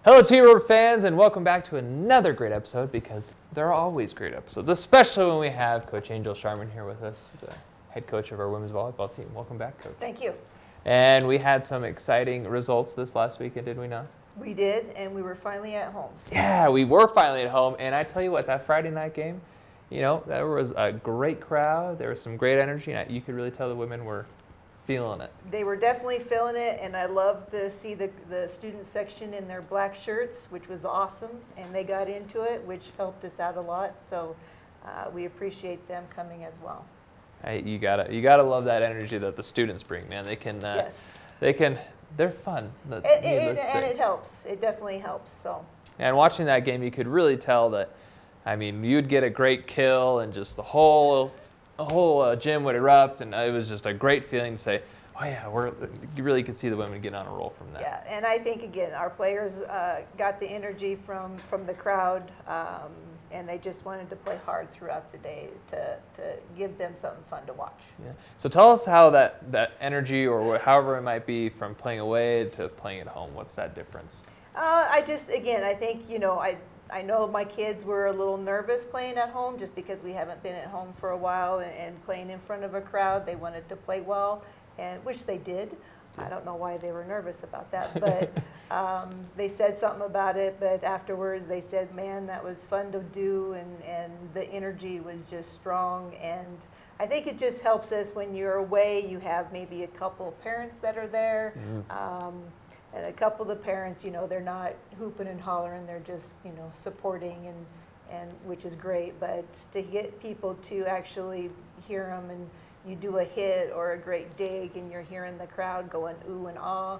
Hello, T-Road fans, and welcome back to another great episode, because there are always great episodes, especially when we have Coach Angel Sharman here with us, the head coach of our women's volleyball team. Welcome back, Coach. Thank you. And we had some exciting results this last weekend, did we not? We did, and we were finally at home. Yeah, we were finally at home, and I tell you what, that Friday night game, you know, there was a great crowd, there was some great energy, and you could really tell the women were feeling it. They were definitely feeling it, and I loved to see the student section in their black shirts, which was awesome, and they got into it, which helped us out a lot. So we appreciate them coming as well. Hey, you gotta love that energy that the students bring, man. They can, Yes. they're fun. And it helps. It definitely helps. So. And watching that game, you could really tell that. I mean, you'd get a great kill, and just the whole gym would erupt, and it was just a great feeling to say, oh yeah, you really could see the women getting on a roll from that. Yeah, and I think, again, our players got the energy from the crowd, and they just wanted to play hard throughout the day to give them something fun to watch. Yeah. So tell us how that energy, or however it might be, from playing away to playing at home, what's that difference? I think, I know my kids were a little nervous playing at home, just because we haven't been at home for a while, and playing in front of a crowd. They wanted to play well, and which they did. I don't know why they were nervous about that, but they said something about it. But afterwards, they said, "Man, that was fun to do," and the energy was just strong. And I think it just helps us when you're away. You have maybe a couple of parents that are there. Mm-hmm. And a couple of the parents, they're not hooping and hollering, they're just, supporting, and which is great. But to get people to actually hear them, and you do a hit or a great dig, and you're hearing the crowd going ooh and ah,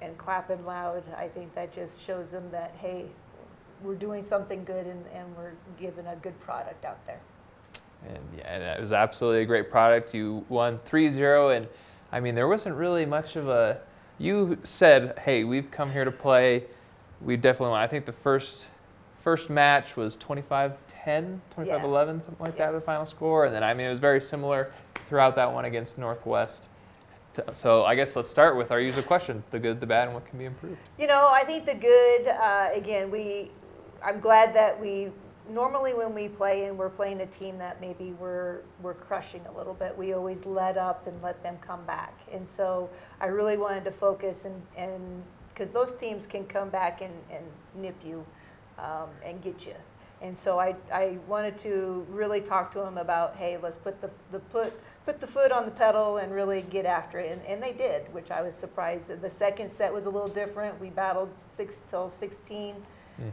and clapping loud, I think that just shows them that, hey, we're doing something good, and we're giving a good product out there. And yeah, it was absolutely a great product. You won 3-0, and I mean, there wasn't really much of a. You said, hey, we've come here to play. We definitely want. I think the first match was 25-10, 25-11, something like that, the final score. And then, I mean, it was very similar throughout that one against Northwest. So I guess let's start with our usual question, the good, the bad, and what can be improved. I think the good, again, I'm glad that normally when we play and we're playing a team that maybe we're crushing a little bit, we always let up and let them come back. And so I really wanted to focus, and because those teams can come back and nip you and get you. And so I wanted to really talk to them about, hey, let's put the foot on the pedal and really get after it. And they did, which I was surprised. The second set was a little different. We battled 6 till 16.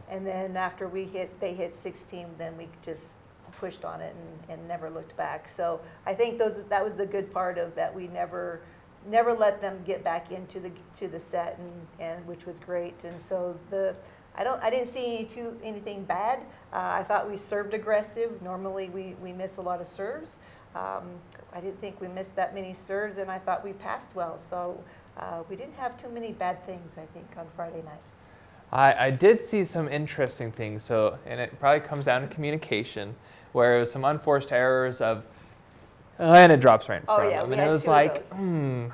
And then after they hit 16, then we just pushed on it and never looked back. So I think that was the good part of that. We never let them get back into the set, and which was great. And so I didn't see anything bad. I thought we served aggressive. Normally we miss a lot of serves. I didn't think we missed that many serves, and I thought we passed well. So we didn't have too many bad things, I think, on Friday night. I did see some interesting things, and it probably comes down to communication, where it was some unforced errors and it drops right in front of them. And it was like, and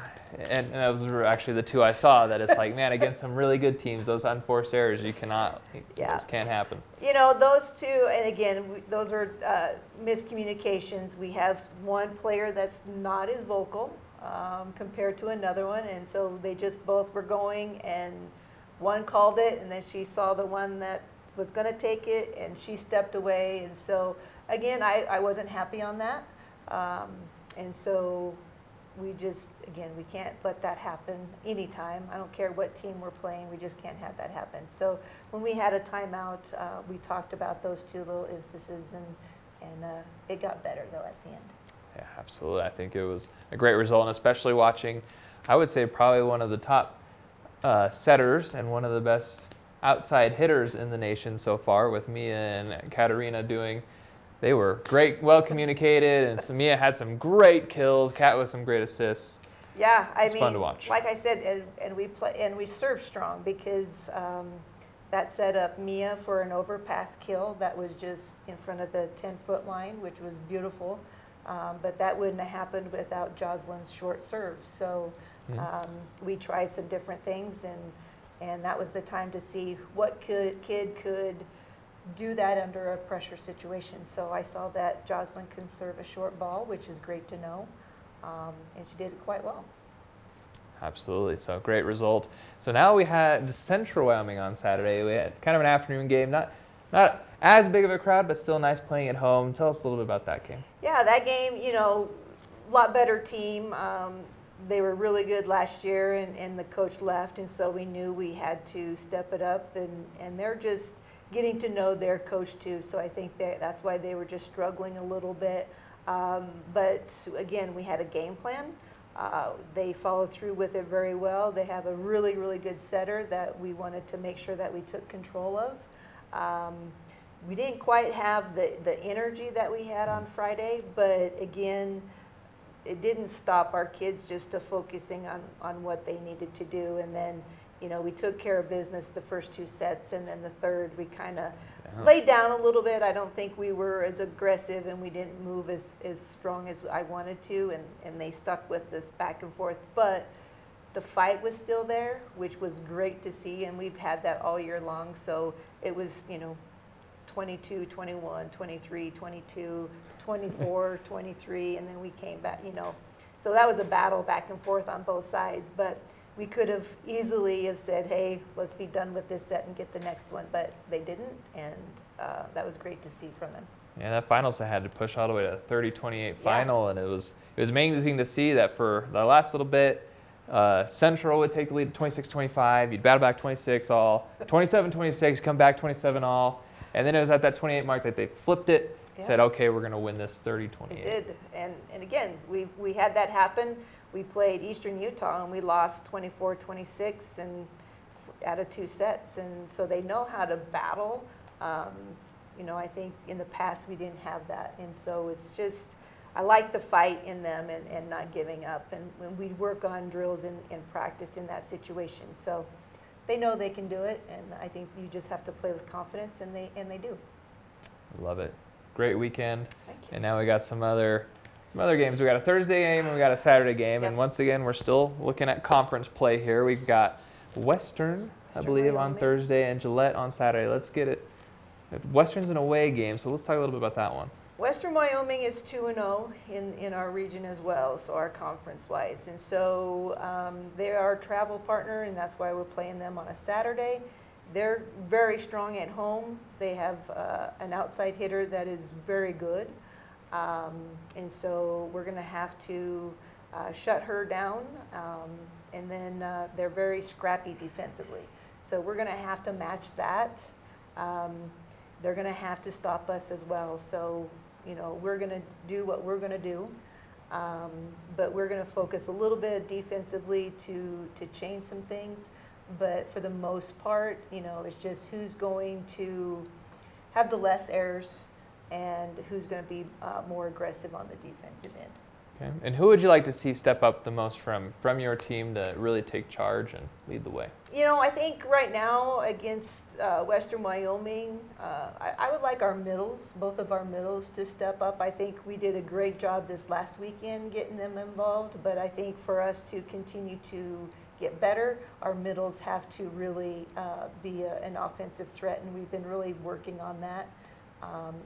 those were actually the two I saw, that it's like, man, against some really good teams, those unforced errors, those can't happen. Those two, and again, those are miscommunications. We have one player that's not as vocal compared to another one, and so they just both were going, and one called it, and then she saw the one that was going to take it, and she stepped away. And so, again, I wasn't happy on that. And so we can't let that happen anytime. I don't care what team we're playing. We just can't have that happen. So when we had a timeout, we talked about those two little instances, and it got better, though, at the end. Yeah, absolutely. I think it was a great result, and especially watching, I would say, probably one of the top setters and one of the best outside hitters in the nation so far, with Mia and Katarina they were great, well communicated, and Mia had some great kills, Kat with some great assists. Yeah, I mean, fun to watch. Like I said, and we served strong, because that set up Mia for an overpass kill that was just in front of the 10-foot line, which was beautiful. But that wouldn't have happened without Jocelyn's short serve. So we tried some different things, And that was the time to see what kid could do that under a pressure situation. So I saw that Jocelyn can serve a short ball, which is great to know, and she did it quite well. Absolutely. So great result. So now we had Central Wyoming on Saturday. We had kind of an afternoon game, not as big of a crowd, but still nice playing at home. Tell us a little bit about that game. Yeah, that game, a lot better team. They were really good last year, and the coach left, and so we knew we had to step it up, and they're just getting to know their coach too. So I think that's why they were just struggling a little bit. But again, we had a game plan. They followed through with it very well. They have a really, really good setter that we wanted to make sure that we took control of. We didn't quite have the energy that we had on Friday, but again, it didn't stop our kids just to focusing on what they needed to do. And then, we took care of business the first 2 sets, and then the third we kind of laid down a little bit. I don't think we were as aggressive, and we didn't move as strong as I wanted to, and they stuck with this back and forth. But the fight was still there, which was great to see, and we've had that all year long. So it was, 22, 21, 23, 22, 24, 23, and then we came back, So that was a battle back and forth on both sides, but we could have easily have said, hey, let's be done with this set and get the next one, but they didn't, and that was great to see from them. Yeah, that finals I had to push all the way to a 30-28 final, and it was amazing to see that for the last little bit, Central would take the lead 26-25, you'd battle back 26 all, 27-26, come back 27 all, and then it was at that 28 mark that they flipped it, said, okay, we're going to win this 30-28. It did, and again, we had that happen. We played Eastern Utah, and we lost 24-26 and out of 2 sets, and so they know how to battle. I think in the past we didn't have that, and so it's just, I like the fight in them and not giving up, and when we work on drills and practice in that situation, so they know they can do it, and I think you just have to play with confidence, and they do. Love it. Great weekend. Thank you. And now we got some other games. We got a Thursday game and we got a Saturday game. Yep. And once again, we're still looking at conference play here. We've got Western, I believe, on Thursday and Gillette on Saturday. Let's get it. Western's an away game, so let's talk a little bit about that one. Western Wyoming is 2-0 in our region as well, so our conference-wise. And so they're our travel partner, and that's why we're playing them on a Saturday. They're very strong at home. They have an outside hitter that is very good. And so we're going to have to shut her down. And then they're very scrappy defensively. So we're going to have to match that. They're going to have to stop us as well. So, we're going to do what we're going to do. But we're going to focus a little bit defensively to change some things. But for the most part, it's just who's going to have the less errors and who's going to be more aggressive on the defensive end. Okay. And who would you like to see step up the most from your team to really take charge and lead the way? I think right now against Western Wyoming, I would like our middles, both of our middles, to step up. I think we did a great job this last weekend getting them involved, but I think for us to continue to get better, our middles have to really be an offensive threat, and we've been really working on that.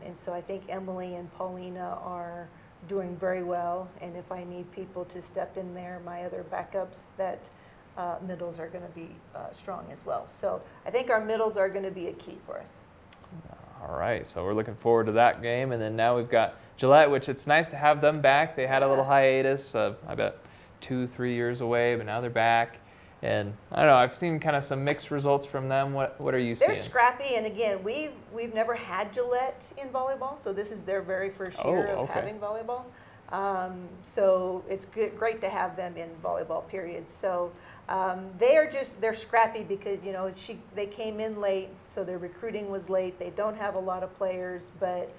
And so I think Emily and Paulina are doing very well, and if I need people to step in there, my other backups, that middles are going to be strong as well. So I think our middles are going to be a key for us. All right, so we're looking forward to that game, and then now we've got Gillette, which it's nice to have them back. They had a little hiatus, I bet 2-3 years away, but now they're back. And I don't know, I've seen kind of some mixed results from them. What are you seeing? They're scrappy, and again, we've never had Gillette in volleyball, so this is their very first year of having volleyball. So it's great to have them in volleyball, period. So they're scrappy because they came in late, so their recruiting was late. They don't have a lot of players, but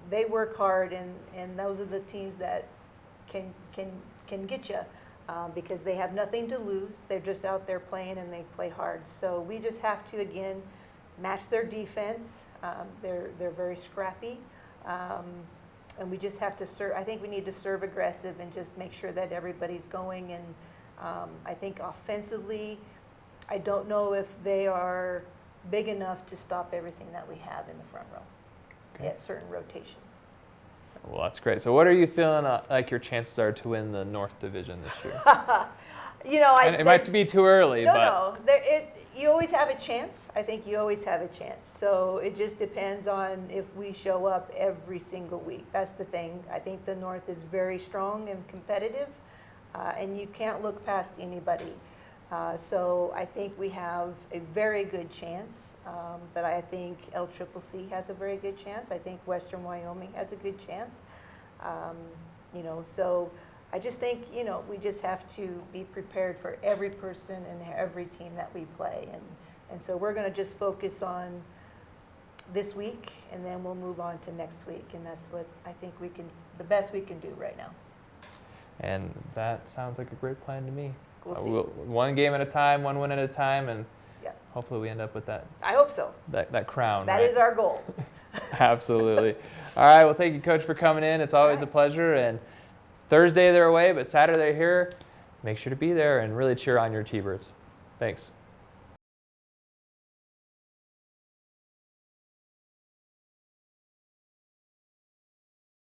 they work hard, and those are the teams that can get you. Because they have nothing to lose. They're just out there playing, and they play hard. So we just have to, again, match their defense. They're very scrappy. And we just have to serve. I think we need to serve aggressive and just make sure that everybody's going. And I think offensively, I don't know if they are big enough to stop everything that we have in the front row at certain rotations. Well, that's great. So what are you feeling like your chances are to win the North Division this year? It might be too early. No. You always have a chance. I think you always have a chance. So it just depends on if we show up every single week. That's the thing. I think the North is very strong and competitive, and you can't look past anybody. So I think we have a very good chance, but I think LCCC has a very good chance. I think Western Wyoming has a good chance. So I just think, we just have to be prepared for every person and every team that we play. And so we're going to just focus on this week, and then we'll move on to next week. And that's what I think the best we can do right now. And that sounds like a great plan to me. We'll see. One game at a time, one win at a time, and yeah. Hopefully we end up with that. I hope so. That crown. That is our goal. Absolutely. All right. Well, thank you, Coach, for coming in. It's always a pleasure. And Thursday they're away, but Saturday they're here. Make sure to be there and really cheer on your T-Birds. Thanks.